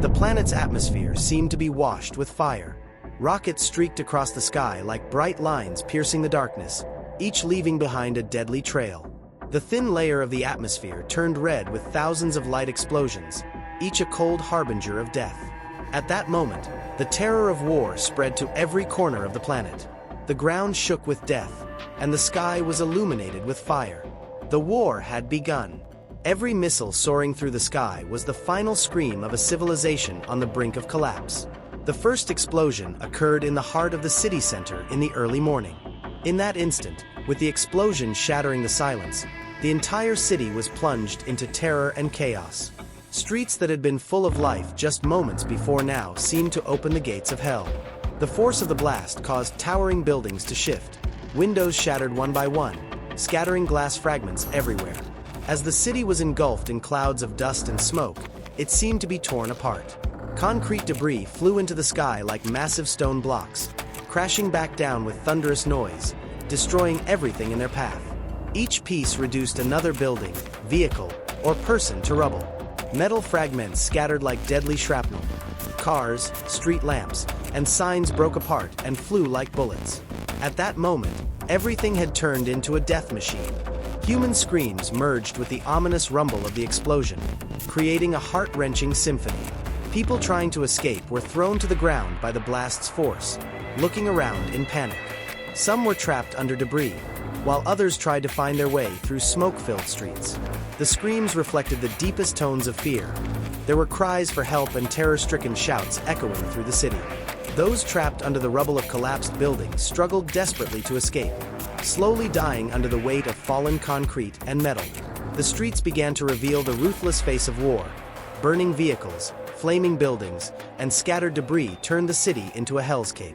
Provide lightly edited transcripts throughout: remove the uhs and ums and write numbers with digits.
The planet's atmosphere seemed to be washed with fire. Rockets streaked across the sky like bright lines piercing the darkness, each leaving behind a deadly trail. The thin layer of the atmosphere turned red with thousands of light explosions, each a cold harbinger of death. At that moment, the terror of war spread to every corner of the planet. The ground shook with death, and the sky was illuminated with fire. The war had begun. Every missile soaring through the sky was the final scream of a civilization on the brink of collapse. The first explosion occurred in the heart of the city center in the early morning. In that instant, with the explosion shattering the silence, the entire city was plunged into terror and chaos. Streets that had been full of life just moments before now seemed to open the gates of hell. The force of the blast caused towering buildings to shift. Windows shattered one by one, scattering glass fragments everywhere. As the city was engulfed in clouds of dust and smoke, it seemed to be torn apart. Concrete debris flew into the sky like massive stone blocks, crashing back down with thunderous noise, destroying everything in their path. Each piece reduced another building, vehicle, or person to rubble. Metal fragments scattered like deadly shrapnel. Cars, street lamps, and signs broke apart and flew like bullets. At that moment, everything had turned into a death machine. Human screams merged with the ominous rumble of the explosion, creating a heart-wrenching symphony. People trying to escape were thrown to the ground by the blast's force, looking around in panic. Some were trapped under debris, while others tried to find their way through smoke-filled streets. The screams reflected the deepest tones of fear. There were cries for help and terror-stricken shouts echoing through the city. Those trapped under the rubble of collapsed buildings struggled desperately to escape, slowly dying under the weight of fallen concrete and metal. The streets began to reveal the ruthless face of war. Burning vehicles, flaming buildings, and scattered debris turned the city into a hellscape.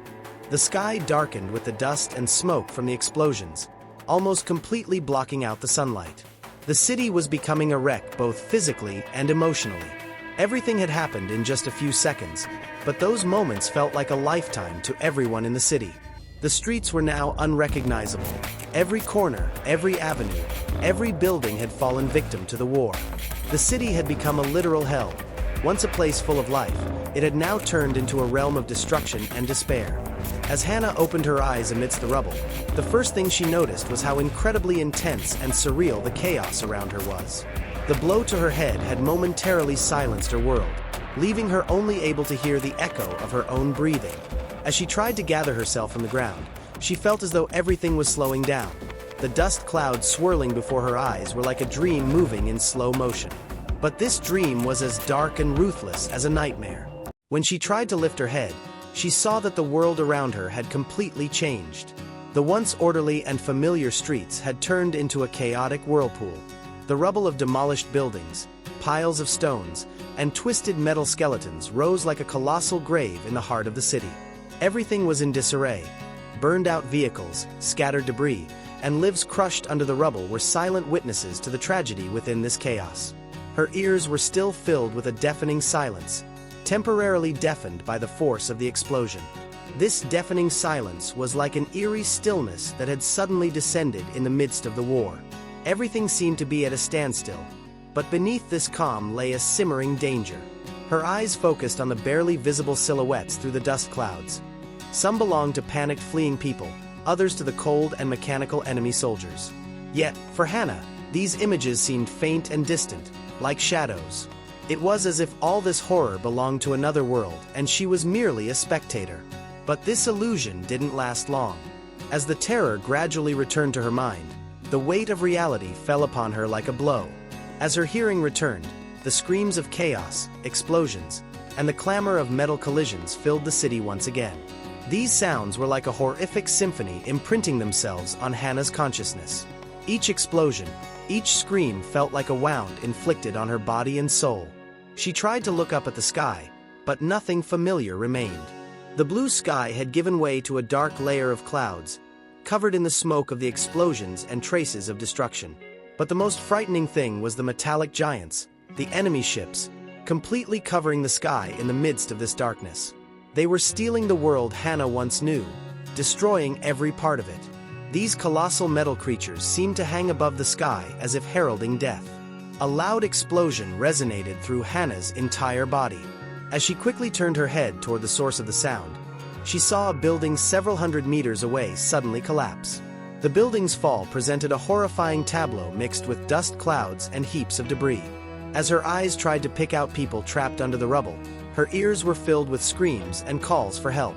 The sky darkened with the dust and smoke from the explosions, almost completely blocking out the sunlight. The city was becoming a wreck both physically and emotionally. Everything had happened in just a few seconds, but those moments felt like a lifetime to everyone in the city. The streets were now unrecognizable. Every corner, every avenue, every building had fallen victim to the war. The city had become a literal hell. Once a place full of life, it had now turned into a realm of destruction and despair. As Hannah opened her eyes amidst the rubble, the first thing she noticed was how incredibly intense and surreal the chaos around her was. The blow to her head had momentarily silenced her world, leaving her only able to hear the echo of her own breathing. As she tried to gather herself from the ground, she felt as though everything was slowing down. The dust clouds swirling before her eyes were like a dream moving in slow motion. But this dream was as dark and ruthless as a nightmare. When she tried to lift her head, she saw that the world around her had completely changed. The once orderly and familiar streets had turned into a chaotic whirlpool. The rubble of demolished buildings, piles of stones, and twisted metal skeletons rose like a colossal grave in the heart of the city. Everything was in disarray. Burned-out vehicles, scattered debris, and lives crushed under the rubble were silent witnesses to the tragedy within this chaos. Her ears were still filled with a deafening silence, temporarily deafened by the force of the explosion. This deafening silence was like an eerie stillness that had suddenly descended in the midst of the war. Everything seemed to be at a standstill, but beneath this calm lay a simmering danger. Her eyes focused on the barely visible silhouettes through the dust clouds. Some belonged to panicked fleeing people, others to the cold and mechanical enemy soldiers. Yet, for Hannah, these images seemed faint and distant, like shadows. It was as if all this horror belonged to another world and she was merely a spectator. But this illusion didn't last long. As the terror gradually returned to her mind, the weight of reality fell upon her like a blow. As her hearing returned, the screams of chaos, explosions, and the clamor of metal collisions filled the city once again. These sounds were like a horrific symphony imprinting themselves on Hannah's consciousness. Each explosion, each scream felt like a wound inflicted on her body and soul. She tried to look up at the sky, but nothing familiar remained. The blue sky had given way to a dark layer of clouds, covered in the smoke of the explosions and traces of destruction. But the most frightening thing was the metallic giants, the enemy ships, completely covering the sky in the midst of this darkness. They were stealing the world Hannah once knew, destroying every part of it. These colossal metal creatures seemed to hang above the sky as if heralding death. A loud explosion resonated through Hannah's entire body. As she quickly turned her head toward the source of the sound, she saw a building several hundred meters away suddenly collapse. The building's fall presented a horrifying tableau mixed with dust clouds and heaps of debris. As her eyes tried to pick out people trapped under the rubble, her ears were filled with screams and calls for help.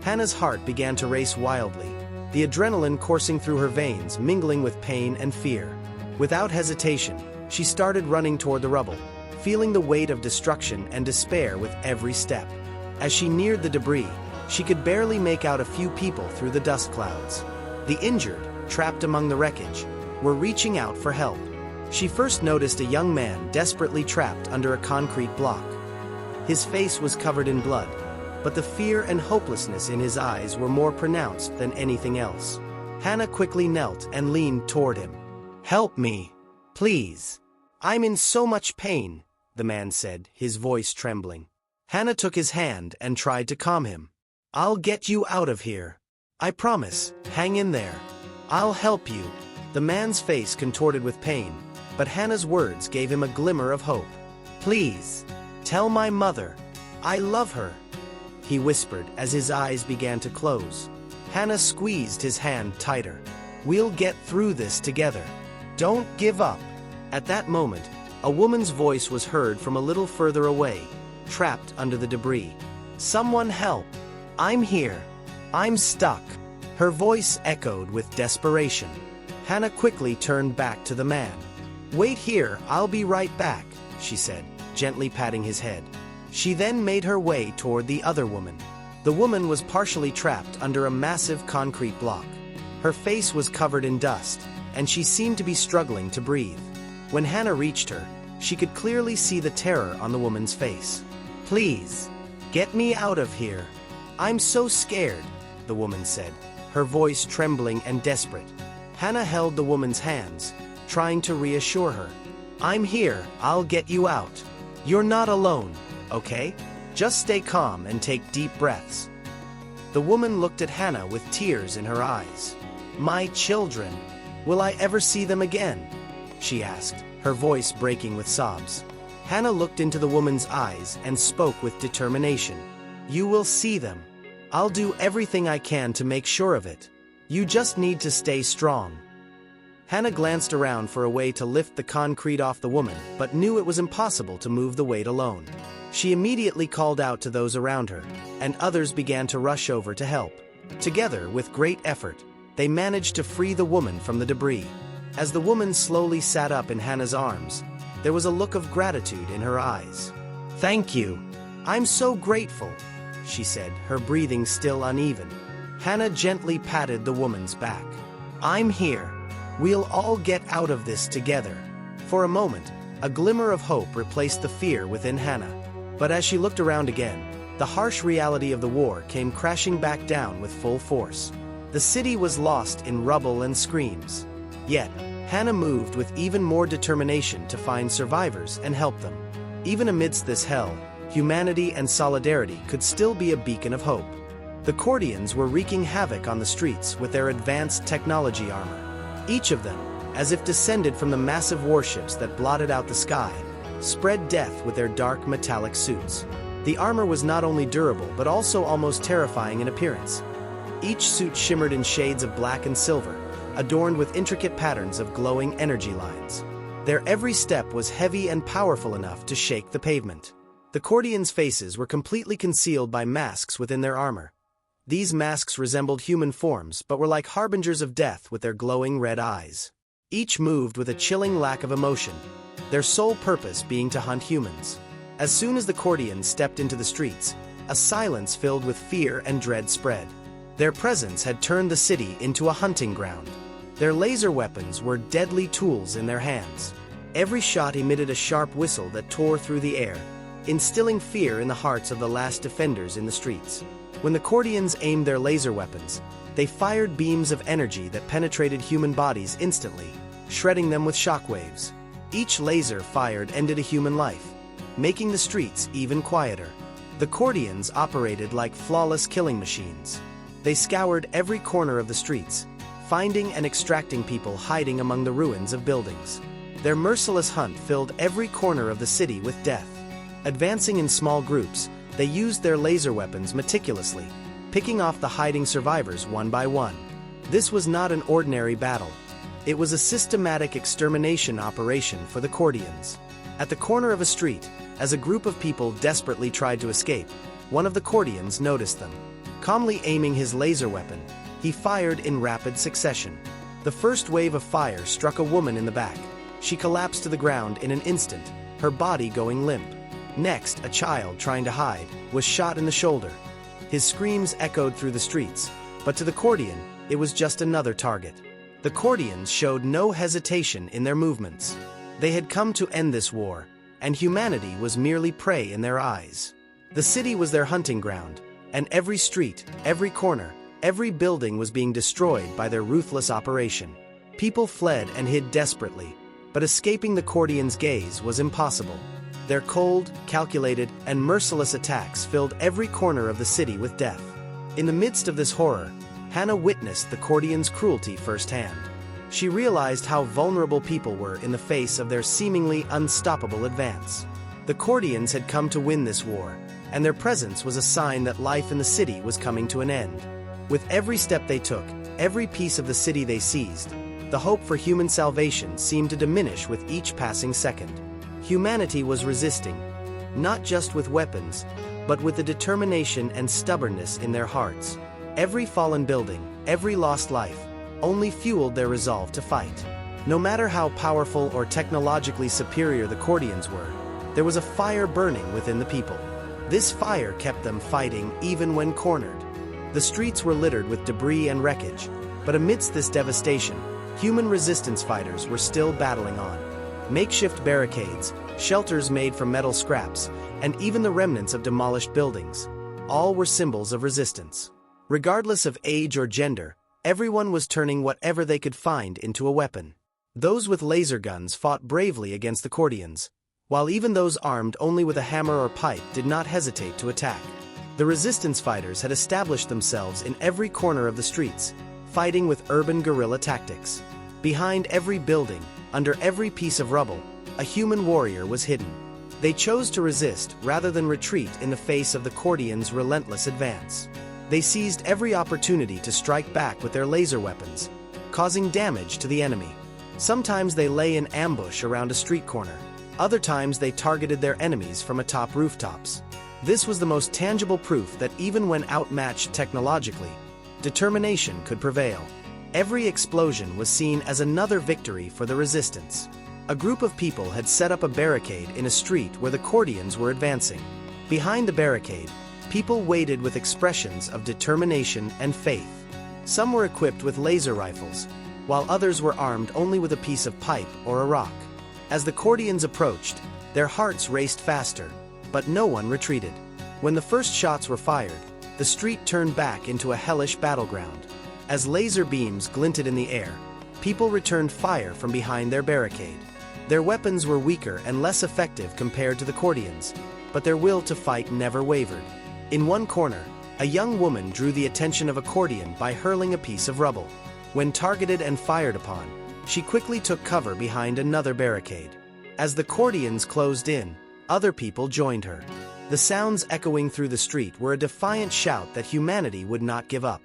Hannah's heart began to race wildly, the adrenaline coursing through her veins mingling with pain and fear. Without hesitation, she started running toward the rubble, feeling the weight of destruction and despair with every step. As she neared the debris, she could barely make out a few people through the dust clouds. The injured, trapped among the wreckage, were reaching out for help. She first noticed a young man desperately trapped under a concrete block. His face was covered in blood, but the fear and hopelessness in his eyes were more pronounced than anything else. Hannah quickly knelt and leaned toward him. "Help me, please. I'm in so much pain," the man said, his voice trembling. Hannah took his hand and tried to calm him. "I'll get you out of here. I promise, hang in there. I'll help you." The man's face contorted with pain, but Hannah's words gave him a glimmer of hope. "Please, tell my mother. I love her," he whispered as his eyes began to close. Hannah squeezed his hand tighter. "We'll get through this together. Don't give up." At that moment, a woman's voice was heard from a little further away, trapped under the debris. "Someone help. I'm here. I'm stuck." Her voice echoed with desperation. Hannah quickly turned back to the man. "Wait here, I'll be right back," she said, gently patting his head. She then made her way toward the other woman. The woman was partially trapped under a massive concrete block. Her face was covered in dust, and she seemed to be struggling to breathe. When Hannah reached her, she could clearly see the terror on the woman's face. "Please, get me out of here. I'm so scared," the woman said, her voice trembling and desperate. Hannah held the woman's hands, trying to reassure her. "I'm here, I'll get you out. You're not alone, okay? Just stay calm and take deep breaths." The woman looked at Hannah with tears in her eyes. "My children, will I ever see them again?" she asked, her voice breaking with sobs. Hannah looked into the woman's eyes and spoke with determination. "You will see them. I'll do everything I can to make sure of it. You just need to stay strong." Hannah glanced around for a way to lift the concrete off the woman, but knew it was impossible to move the weight alone. She immediately called out to those around her, and others began to rush over to help. Together, with great effort, they managed to free the woman from the debris. As the woman slowly sat up in Hannah's arms, there was a look of gratitude in her eyes. "Thank you. I'm so grateful," she said, her breathing still uneven. Hannah gently patted the woman's back. "I'm here. We'll all get out of this together." For a moment, a glimmer of hope replaced the fear within Hannah. But as she looked around again, the harsh reality of the war came crashing back down with full force. The city was lost in rubble and screams. Yet, Hannah moved with even more determination to find survivors and help them. Even amidst this hell, humanity and solidarity could still be a beacon of hope. The Cordians were wreaking havoc on the streets with their advanced technology armor. Each of them, as if descended from the massive warships that blotted out the sky, spread death with their dark metallic suits. The armor was not only durable but also almost terrifying in appearance. Each suit shimmered in shades of black and silver, adorned with intricate patterns of glowing energy lines. Their every step was heavy and powerful enough to shake the pavement. The Cordians' faces were completely concealed by masks within their armor. These masks resembled human forms but were like harbingers of death with their glowing red eyes. Each moved with a chilling lack of emotion, their sole purpose being to hunt humans. As soon as the Cordians stepped into the streets, a silence filled with fear and dread spread. Their presence had turned the city into a hunting ground. Their laser weapons were deadly tools in their hands. Every shot emitted a sharp whistle that tore through the air, instilling fear in the hearts of the last defenders in the streets. When the Cordians aimed their laser weapons, they fired beams of energy that penetrated human bodies instantly, shredding them with shockwaves. Each laser fired ended a human life, making the streets even quieter. The Cordians operated like flawless killing machines. They scoured every corner of the streets, finding and extracting people hiding among the ruins of buildings. Their merciless hunt filled every corner of the city with death. Advancing in small groups, They used their laser weapons meticulously, picking off the hiding survivors one by one. This was not an ordinary battle. It was a systematic extermination operation for the Cordians. At the corner of a street, as a group of people desperately tried to escape, one of the Cordians noticed them. Calmly aiming his laser weapon, he fired in rapid succession. The first wave of fire struck a woman in the back. She collapsed to the ground in an instant, her body going limp. Next, a child trying to hide was shot in the shoulder. His screams echoed through the streets, but to the Cordian, it was just another target. The Cordians showed no hesitation in their movements. They had come to end this war, and humanity was merely prey in their eyes. The city was their hunting ground, and every street, every corner, every building was being destroyed by their ruthless operation. People fled and hid desperately, but escaping the Cordians' gaze was impossible. Their cold, calculated, and merciless attacks filled every corner of the city with death. In the midst of this horror, Hannah witnessed the Cordians' cruelty firsthand. She realized how vulnerable people were in the face of their seemingly unstoppable advance. The Cordians had come to win this war, and their presence was a sign that life in the city was coming to an end. With every step they took, every piece of the city they seized, the hope for human salvation seemed to diminish with each passing second. Humanity was resisting, not just with weapons, but with the determination and stubbornness in their hearts. Every fallen building, every lost life, only fueled their resolve to fight. No matter how powerful or technologically superior the Cordians were, there was a fire burning within the people. This fire kept them fighting even when cornered. The streets were littered with debris and wreckage, but amidst this devastation, human resistance fighters were still battling on. Makeshift barricades, shelters made from metal scraps, and even the remnants of demolished buildings, all were symbols of resistance. Regardless of age or gender, everyone was turning whatever they could find into a weapon. Those with laser guns fought bravely against the Cordians, while even those armed only with a hammer or pipe did not hesitate to attack. The resistance fighters had established themselves in every corner of the streets, fighting with urban guerrilla tactics. Behind every building, under every piece of rubble, a human warrior was hidden. They chose to resist rather than retreat in the face of the Cordians' relentless advance. They seized every opportunity to strike back with their laser weapons, causing damage to the enemy. Sometimes they lay in ambush around a street corner. Other times they targeted their enemies from atop rooftops. This was the most tangible proof that even when outmatched technologically, determination could prevail. Every explosion was seen as another victory for the resistance. A group of people had set up a barricade in a street where the Cordians were advancing. Behind the barricade, people waited with expressions of determination and faith. Some were equipped with laser rifles, while others were armed only with a piece of pipe or a rock. As the Cordians approached, their hearts raced faster, but no one retreated. When the first shots were fired, the street turned back into a hellish battleground. As laser beams glinted in the air, people returned fire from behind their barricade. Their weapons were weaker and less effective compared to the Cordians, but their will to fight never wavered. In one corner, a young woman drew the attention of a Cordian by hurling a piece of rubble. When targeted and fired upon, she quickly took cover behind another barricade. As the Cordians closed in, other people joined her. The sounds echoing through the street were a defiant shout that humanity would not give up.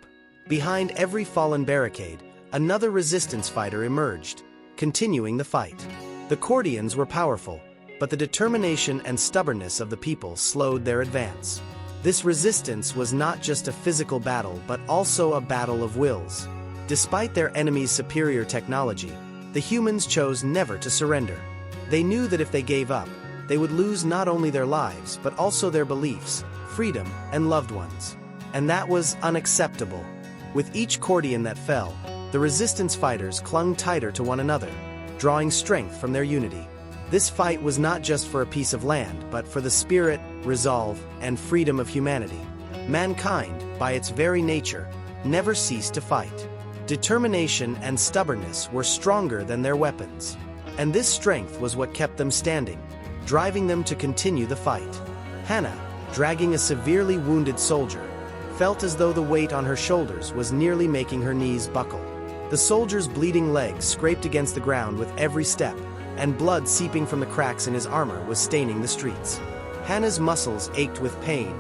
Behind every fallen barricade, another resistance fighter emerged, continuing the fight. The Cordians were powerful, but the determination and stubbornness of the people slowed their advance. This resistance was not just a physical battle but also a battle of wills. Despite their enemies' superior technology, the humans chose never to surrender. They knew that if they gave up, they would lose not only their lives but also their beliefs, freedom, and loved ones. And that was unacceptable. With each Cordian that fell, the resistance fighters clung tighter to one another, drawing strength from their unity. This fight was not just for a piece of land, but for the spirit, resolve, and freedom of humanity. Mankind, by its very nature, never ceased to fight. Determination and stubbornness were stronger than their weapons. And this strength was what kept them standing, driving them to continue the fight. Hannah, dragging a severely wounded soldier, felt as though the weight on her shoulders was nearly making her knees buckle. The soldier's bleeding legs scraped against the ground with every step, and blood seeping from the cracks in his armor was staining the streets. Hannah's muscles ached with pain,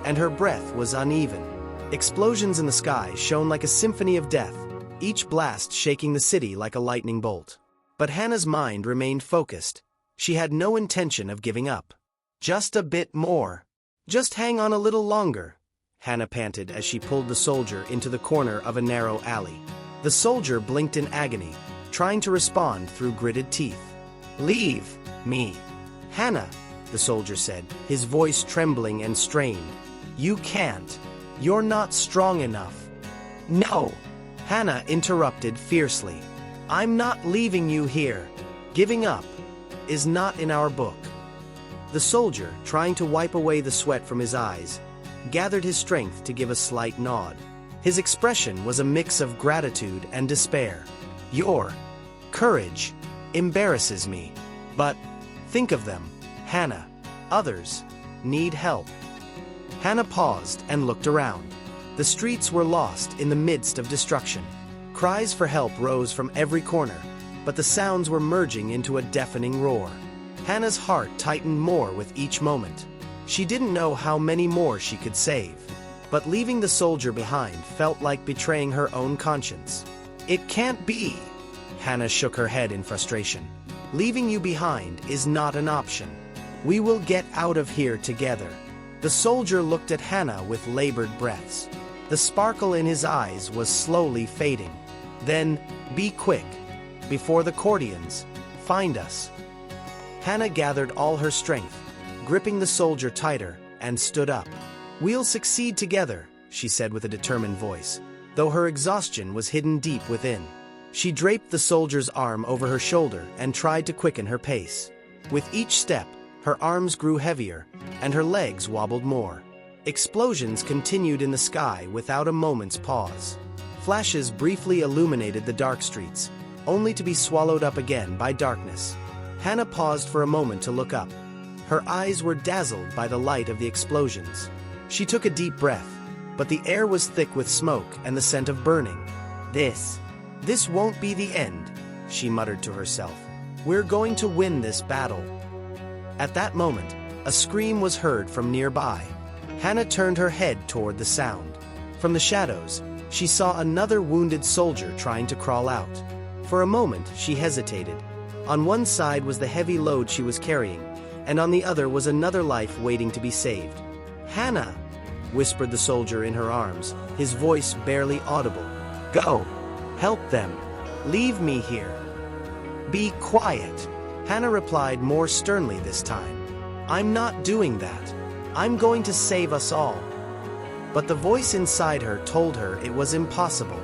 and her breath was uneven. Explosions in the sky shone like a symphony of death, each blast shaking the city like a lightning bolt. But Hannah's mind remained focused. She had no intention of giving up. Just a bit more. Just hang on a little longer, Hannah panted as she pulled the soldier into the corner of a narrow alley. The soldier blinked in agony, trying to respond through gritted teeth. "Leave me, Hannah," the soldier said, his voice trembling and strained. "You can't. You're not strong enough." "No," Hannah interrupted fiercely. "I'm not leaving you here. Giving up is not in our book." The soldier, trying to wipe away the sweat from his eyes, gathered his strength to give a slight nod. His expression was a mix of gratitude and despair. "Your courage embarrasses me. But think of them, Hannah. Others need help." Hannah paused and looked around. The streets were lost in the midst of destruction. Cries for help rose from every corner, but the sounds were merging into a deafening roar. Hannah's heart tightened more with each moment. She didn't know how many more she could save, but leaving the soldier behind felt like betraying her own conscience. "It can't be!" Hannah shook her head in frustration. "Leaving you behind is not an option. We will get out of here together." The soldier looked at Hannah with labored breaths. The sparkle in his eyes was slowly fading. "Then, be quick, before the Cordians find us." Hannah gathered all her strength, gripping the soldier tighter, and stood up. "We'll succeed together," she said with a determined voice, though her exhaustion was hidden deep within. She draped the soldier's arm over her shoulder and tried to quicken her pace. With each step, her arms grew heavier, and her legs wobbled more. Explosions continued in the sky without a moment's pause. Flashes briefly illuminated the dark streets, only to be swallowed up again by darkness. Hannah paused for a moment to look up. Her eyes were dazzled by the light of the explosions. She took a deep breath, but the air was thick with smoke and the scent of burning. This won't be the end," she muttered to herself. "We're going to win this battle." At that moment, a scream was heard from nearby. Hannah turned her head toward the sound. From the shadows, she saw another wounded soldier trying to crawl out. For a moment, she hesitated. On one side was the heavy load she was carrying, and on the other was another life waiting to be saved. "Hannah," whispered the soldier in her arms, his voice barely audible. "Go. Help them. Leave me here." "Be quiet," Hannah replied more sternly this time. "I'm not doing that. I'm going to save us all." But the voice inside her told her it was impossible.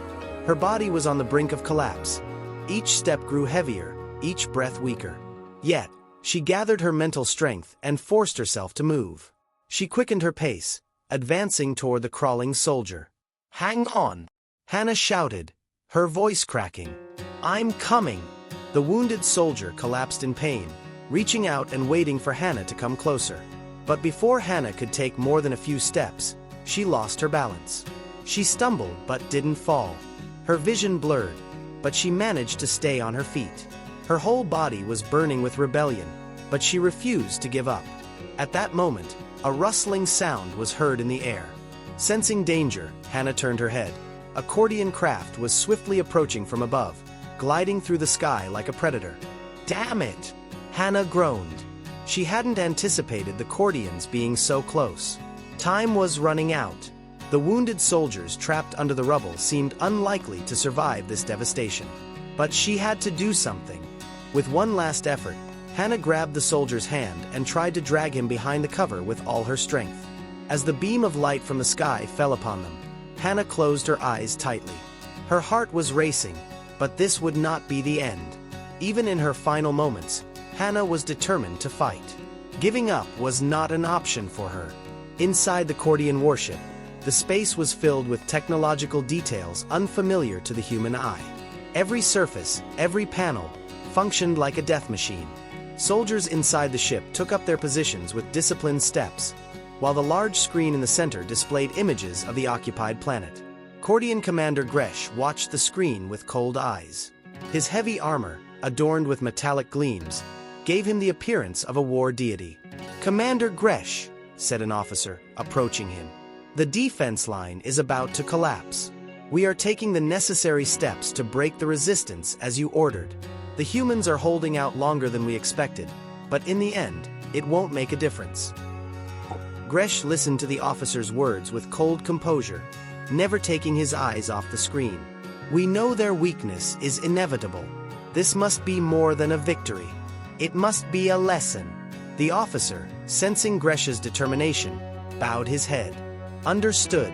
Her body was on the brink of collapse. Each step grew heavier, each breath weaker. Yet, she gathered her mental strength and forced herself to move. She quickened her pace, advancing toward the crawling soldier. "Hang on!" Hannah shouted, her voice cracking. "I'm coming!" The wounded soldier collapsed in pain, reaching out and waiting for Hannah to come closer. But before Hannah could take more than a few steps, she lost her balance. She stumbled but didn't fall. Her vision blurred, but she managed to stay on her feet. Her whole body was burning with rebellion, but she refused to give up. At that moment, a rustling sound was heard in the air. Sensing danger, Hannah turned her head. A Cordian craft was swiftly approaching from above, gliding through the sky like a predator. "Damn it!" Hannah groaned. She hadn't anticipated the Cordians being so close. Time was running out. The wounded soldiers trapped under the rubble seemed unlikely to survive this devastation. But she had to do something. With one last effort, Hannah grabbed the soldier's hand and tried to drag him behind the cover with all her strength. As the beam of light from the sky fell upon them, Hannah closed her eyes tightly. Her heart was racing, but this would not be the end. Even in her final moments, Hannah was determined to fight. Giving up was not an option for her. Inside the Cordian warship, the space was filled with technological details unfamiliar to the human eye. Every surface, every panel, functioned like a death machine. Soldiers inside the ship took up their positions with disciplined steps, while the large screen in the center displayed images of the occupied planet. Cordian Commander Gresh watched the screen with cold eyes. His heavy armor, adorned with metallic gleams, gave him the appearance of a war deity. "Commander Gresh," said an officer, approaching him. "The defense line is about to collapse. We are taking the necessary steps to break the resistance as you ordered. The humans are holding out longer than we expected, but in the end, it won't make a difference." Gresh listened to the officer's words with cold composure, never taking his eyes off the screen. "We know their weakness is inevitable. This must be more than a victory. It must be a lesson." The officer, sensing Gresh's determination, bowed his head. "Understood,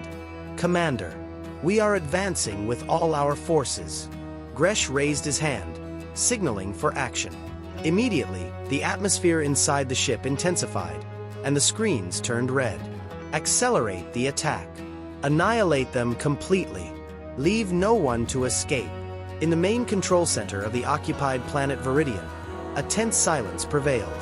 Commander. We are advancing with all our forces." Gresh raised his hand, signaling for action. Immediately, the atmosphere inside the ship intensified, and the screens turned red. "Accelerate the attack. Annihilate them completely. Leave no one to escape." In the main control center of the occupied planet Viridian, a tense silence prevailed.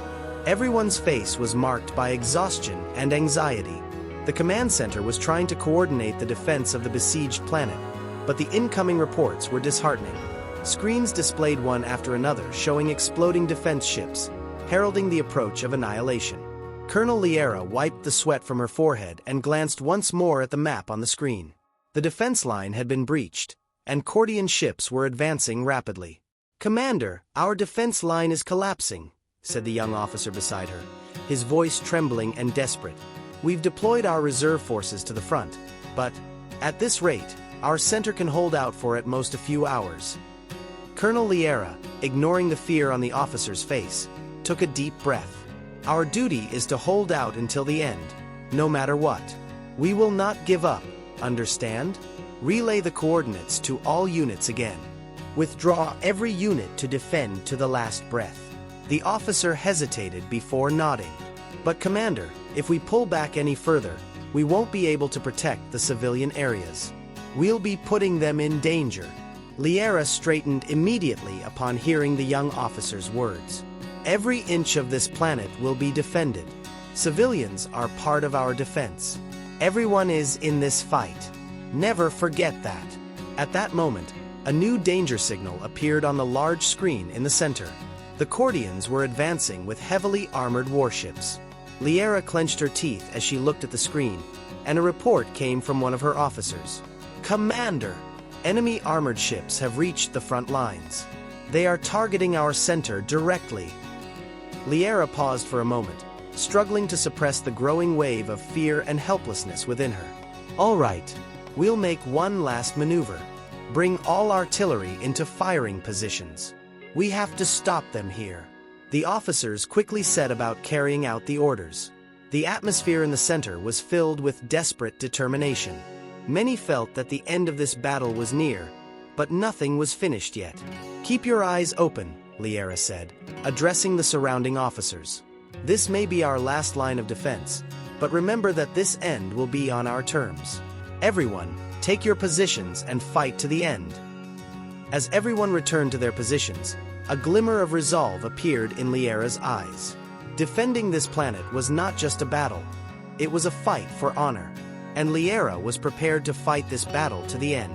Everyone's face was marked by exhaustion and anxiety. The command center was trying to coordinate the defense of the besieged planet, but the incoming reports were disheartening. Screens displayed one after another showing exploding defense ships, heralding the approach of annihilation. Colonel Liera wiped the sweat from her forehead and glanced once more at the map on the screen. The defense line had been breached, and Cordian ships were advancing rapidly. "Commander, our defense line is collapsing," said the young officer beside her, his voice trembling and desperate. "We've deployed our reserve forces to the front, but, at this rate, our center can hold out for at most a few hours." Colonel Liera, ignoring the fear on the officer's face, took a deep breath. "Our duty is to hold out until the end, no matter what. We will not give up, understand? Relay the coordinates to all units again. Withdraw every unit to defend to the last breath." The officer hesitated before nodding. "But Commander, if we pull back any further, we won't be able to protect the civilian areas. We'll be putting them in danger." Liera straightened immediately upon hearing the young officer's words. "Every inch of this planet will be defended. Civilians are part of our defense. Everyone is in this fight. Never forget that." At that moment, a new danger signal appeared on the large screen in the center. The Cordians were advancing with heavily armored warships. Liera clenched her teeth as she looked at the screen, and a report came from one of her officers. "Commander, enemy armored ships have reached the front lines. They are targeting our center directly." Liera paused for a moment, struggling to suppress the growing wave of fear and helplessness within her. "All right, we'll make one last maneuver. Bring all artillery into firing positions. We have to stop them here." The officers quickly set about carrying out the orders. The atmosphere in the center was filled with desperate determination. Many felt that the end of this battle was near, but nothing was finished yet. "Keep your eyes open," Liera said, addressing the surrounding officers. "This may be our last line of defense, but remember that this end will be on our terms. Everyone, take your positions and fight to the end." As everyone returned to their positions, a glimmer of resolve appeared in Liera's eyes. Defending this planet was not just a battle, it was a fight for honor, and Liera was prepared to fight this battle to the end.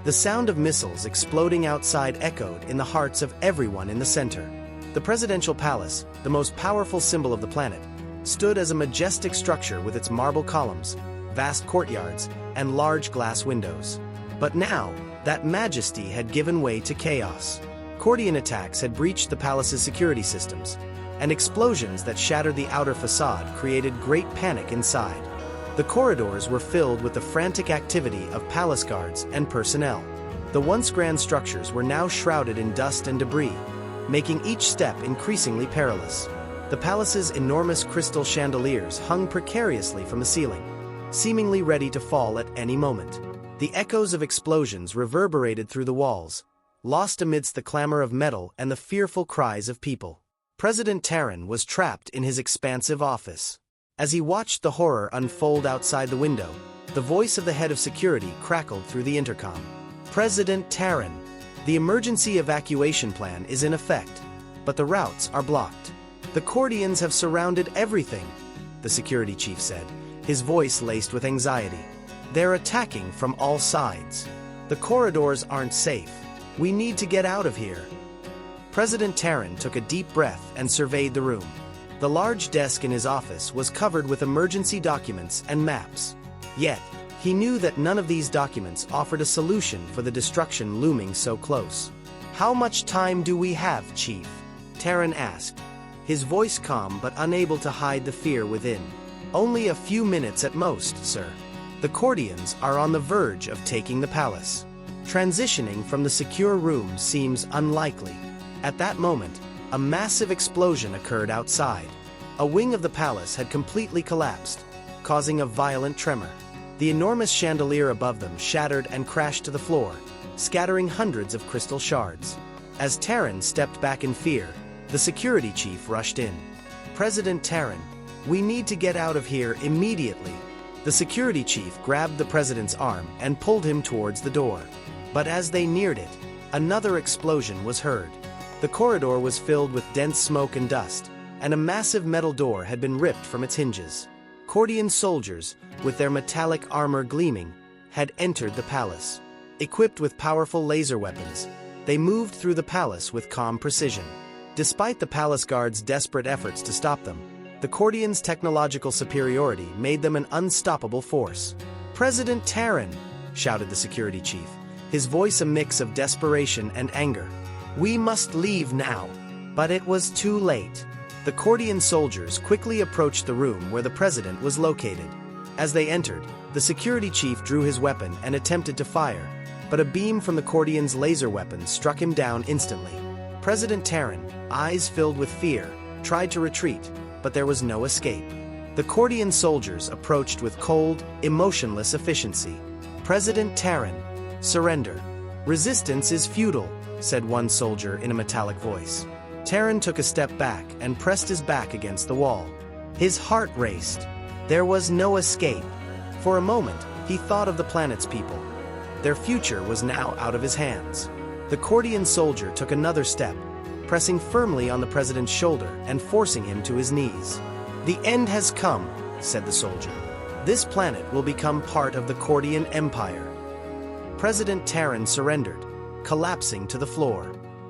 The sound of missiles exploding outside echoed in the hearts of everyone in the center. The presidential palace, the most powerful symbol of the planet, stood as a majestic structure with its marble columns, vast courtyards, and large glass windows. But now, that majesty had given way to chaos. Cordian attacks had breached the palace's security systems, and explosions that shattered the outer facade created great panic inside. The corridors were filled with the frantic activity of palace guards and personnel. The once grand structures were now shrouded in dust and debris, making each step increasingly perilous. The palace's enormous crystal chandeliers hung precariously from the ceiling, seemingly ready to fall at any moment. The echoes of explosions reverberated through the walls, lost amidst the clamor of metal and the fearful cries of people. President Terran was trapped in his expansive office. As he watched the horror unfold outside the window, the voice of the head of security crackled through the intercom. "President Terran, the emergency evacuation plan is in effect, but the routes are blocked. The Cordians have surrounded everything," the security chief said, his voice laced with anxiety. "They're attacking from all sides. The corridors aren't safe. We need to get out of here." President Terran took a deep breath and surveyed the room. The large desk in his office was covered with emergency documents and maps. Yet, he knew that none of these documents offered a solution for the destruction looming so close. "How much time do we have, Chief?" Terran asked, his voice calm but unable to hide the fear within. "Only a few minutes at most, sir. The Cordians are on the verge of taking the palace. Transitioning from the secure room seems unlikely." At that moment, a massive explosion occurred outside. A wing of the palace had completely collapsed, causing a violent tremor. The enormous chandelier above them shattered and crashed to the floor, scattering hundreds of crystal shards. As Terran stepped back in fear, the security chief rushed in. "President Terran, we need to get out of here immediately." The security chief grabbed the president's arm and pulled him towards the door. But as they neared it, another explosion was heard. The corridor was filled with dense smoke and dust, and a massive metal door had been ripped from its hinges. Cordian soldiers, with their metallic armor gleaming, had entered the palace. Equipped with powerful laser weapons, they moved through the palace with calm precision. Despite the palace guards' desperate efforts to stop them, the Cordians' technological superiority made them an unstoppable force. "President Terran!" shouted the security chief, his voice a mix of desperation and anger. "We must leave now." But it was too late. The Cordian soldiers quickly approached the room where the president was located. As they entered, the security chief drew his weapon and attempted to fire, but a beam from the Cordians' laser weapon struck him down instantly. President Terran, eyes filled with fear, tried to retreat, but there was no escape. The Cordian soldiers approached with cold, emotionless efficiency. "President Terran, surrender. Resistance is futile," said one soldier in a metallic voice. Terran took a step back and pressed his back against the wall. His heart raced. There was no escape. For a moment, he thought of the planet's people. Their future was now out of his hands. The Cordian soldier took another step, pressing firmly on the president's shoulder and forcing him to his knees. "The end has come," said the soldier. "This planet will become part of the Cordian Empire." President Terran surrendered, collapsing to the floor.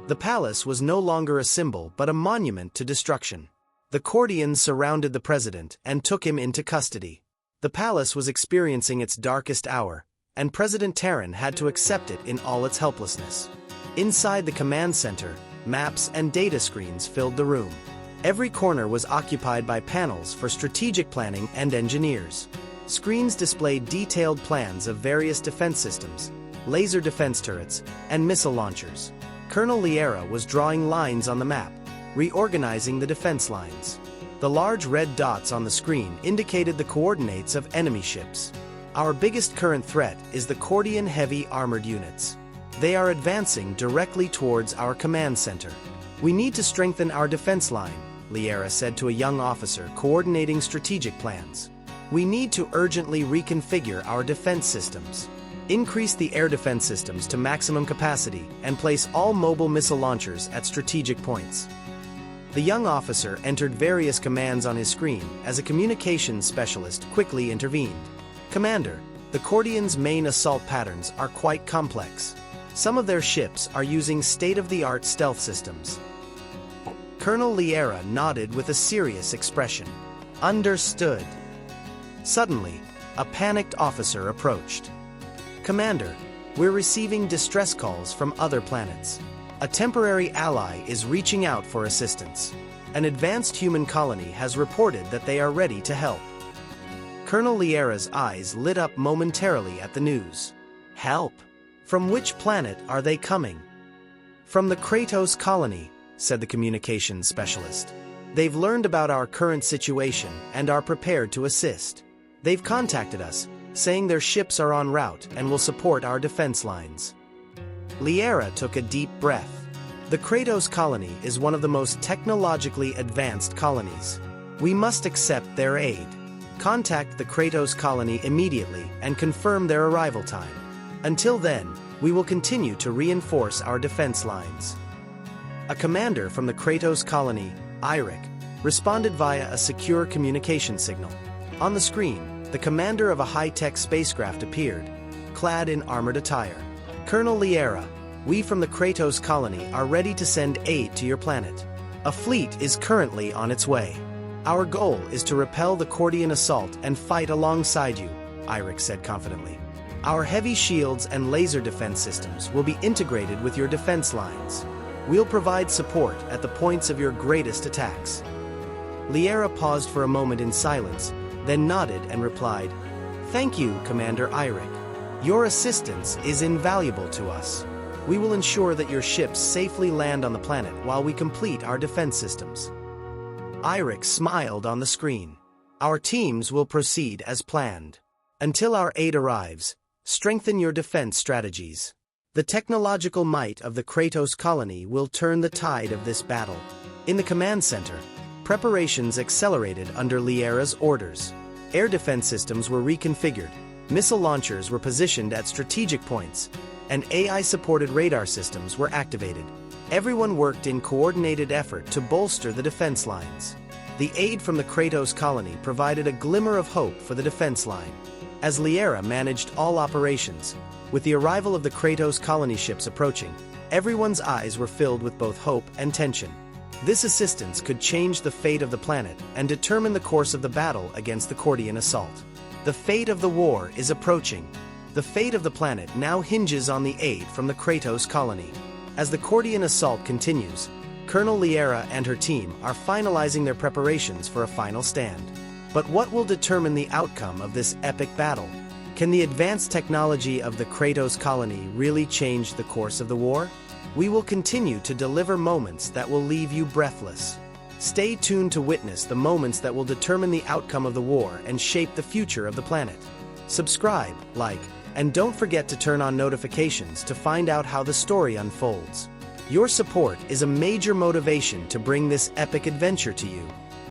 The palace was no longer a symbol but a monument to destruction. The Cordians surrounded the president and took him into custody. The palace was experiencing its darkest hour, and President Terran had to accept it in all its helplessness. Inside the command center, maps and data screens filled the room. Every corner was occupied by panels for strategic planning and engineers. Screens displayed detailed plans of various defense systems, laser defense turrets, and missile launchers. Colonel Liera was drawing lines on the map, reorganizing the defense lines. The large red dots on the screen indicated the coordinates of enemy ships. "Our biggest current threat is the Cordian heavy armored units. They are advancing directly towards our command center. We need to strengthen our defense line," Liera said to a young officer coordinating strategic plans. "We need to urgently reconfigure our defense systems. Increase the air defense systems to maximum capacity and place all mobile missile launchers at strategic points." The young officer entered various commands on his screen as a communications specialist quickly intervened. "Commander, the Cordians' main assault patterns are quite complex. Some of their ships are using state-of-the-art stealth systems." Colonel Liera nodded with a serious expression. "Understood." Suddenly, a panicked officer approached. "Commander, we're receiving distress calls from other planets. A temporary ally is reaching out for assistance. An advanced human colony has reported that they are ready to help." Colonel Liera's eyes lit up momentarily at the news. "Help? From which planet are they coming?" "From the Kratos colony," said the communications specialist. "They've learned about our current situation and are prepared to assist. They've contacted us, saying their ships are en route and will support our defense lines." Liera took a deep breath. The Kratos colony is one of the most technologically advanced colonies. We must accept their aid. Contact the Kratos colony immediately and confirm their arrival time. Until then, we will continue to reinforce our defense lines. A commander from the Kratos colony, Eirik, responded via a secure communication signal. On the screen, the commander of a high-tech spacecraft appeared, clad in armored attire. "Colonel Liera, we from the Kratos colony are ready to send aid to your planet. A fleet is currently on its way." Our goal is to repel the Cordian assault and fight alongside you, Eirik said confidently. Our heavy shields and laser defense systems will be integrated with your defense lines. We'll provide support at the points of your greatest attacks. Liera paused for a moment in silence, then nodded and replied, "Thank you, Commander Eirik. Your assistance is invaluable to us. We will ensure that your ships safely land on the planet while we complete our defense systems." Eirik smiled on the screen. "Our teams will proceed as planned. Until our aid arrives, strengthen your defense strategies. The technological might of the Kratos colony will turn the tide of this battle." In the command center, preparations accelerated under Liera's orders. Air defense systems were reconfigured, missile launchers were positioned at strategic points, and AI-supported radar systems were activated. Everyone worked in coordinated effort to bolster the defense lines. The aid from the Kratos colony provided a glimmer of hope for the defense line. As Liera managed all operations, with the arrival of the Kratos colony ships approaching, everyone's eyes were filled with both hope and tension. This assistance could change the fate of the planet and determine the course of the battle against the Cordian assault. The fate of the war is approaching. The fate of the planet now hinges on the aid from the Kratos colony. As the Cordian assault continues, Colonel Liera and her team are finalizing their preparations for a final stand. But what will determine the outcome of this epic battle? Can the advanced technology of the Kratos colony really change the course of the war? We will continue to deliver moments that will leave you breathless. Stay tuned to witness the moments that will determine the outcome of the war and shape the future of the planet. Subscribe, like, and don't forget to turn on notifications to find out how the story unfolds. Your support is a major motivation to bring this epic adventure to you.